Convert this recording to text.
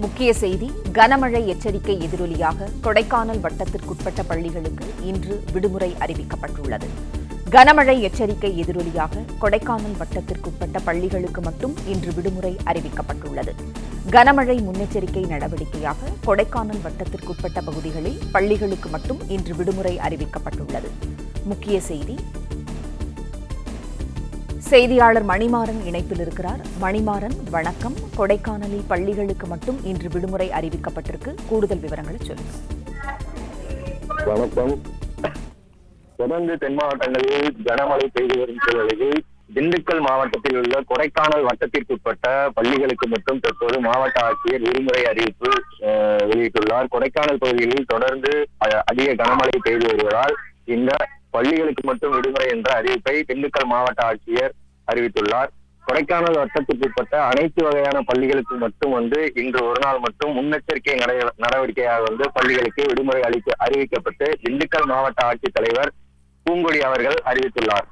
முக்கிய செய்தி கனமழை எச்சரிக்கை எதிரொலியாக கொடைக்கானல் வட்டத்திற்குட்பட்ட பள்ளிகளுக்கு இன்று விடுமுறை அறிவிக்கப்பட்டுள்ளது. கனமழை எச்சரிக்கை எதிரொலியாக கொடைக்கானல் வட்டத்திற்குட்பட்ட பள்ளிகளுக்கு மட்டும் இன்று விடுமுறை அறிவிக்கப்பட்டுள்ளது. கனமழை முன்னெச்சரிக்கை நடவடிக்கையாக கொடைக்கானல் வட்டத்திற்குட்பட்ட பகுதிகளில் பள்ளிகளுக்கு மட்டும் இன்று விடுமுறை அறிவிக்கப்பட்டுள்ளது. முக்கிய செய்தி செய்தியாளர் மணிமாறன் இணைப்பில் இருக்கிறார். மணிமாறன், வணக்கம். கொடைக்கானலில் பள்ளிகளுக்கு மட்டும் இன்று விடுமுறை அறிவிக்கப்பட்டிருக்கு. கூடுதல் விவரங்களை சொல்லுங்க. வணக்கம். தொடர்ந்து தென் மாவட்டங்களில் கனமழை பெய்து வரும் சூழலில் திண்டுக்கல் மாவட்டத்தில் உள்ள கொடைக்கானல் வட்டத்திற்குட்பட்ட பள்ளிகளுக்கு மட்டும் தற்போது மாவட்ட ஆட்சியர் விடுமுறை அறிவிப்பு வெளியிட்டுள்ளார். கொடைக்கானல் பகுதிகளில் தொடர்ந்து அதிக கனமழை பெய்து வருவதால் இந்த பள்ளிகளுக்கு மட்டும் விடுமுறை என்ற அறிவிப்பை திண்டுக்கல் மாவட்ட ஆட்சியர் அறிவித்துள்ளார். கொடைக்கானல் வட்டத்திற்குட்பட்ட அனைத்து வகையான பள்ளிகளுக்கு மட்டும் இன்று ஒரு நாள் மட்டும் முன்னெச்சரிக்கை நடவடிக்கையாக பள்ளிகளுக்கு விடுமுறை அறிவிக்கப்பட்டு திண்டுக்கல் மாவட்ட ஆட்சித்தலைவர் பூங்கொடி அவர்கள் அறிவித்துள்ளார்.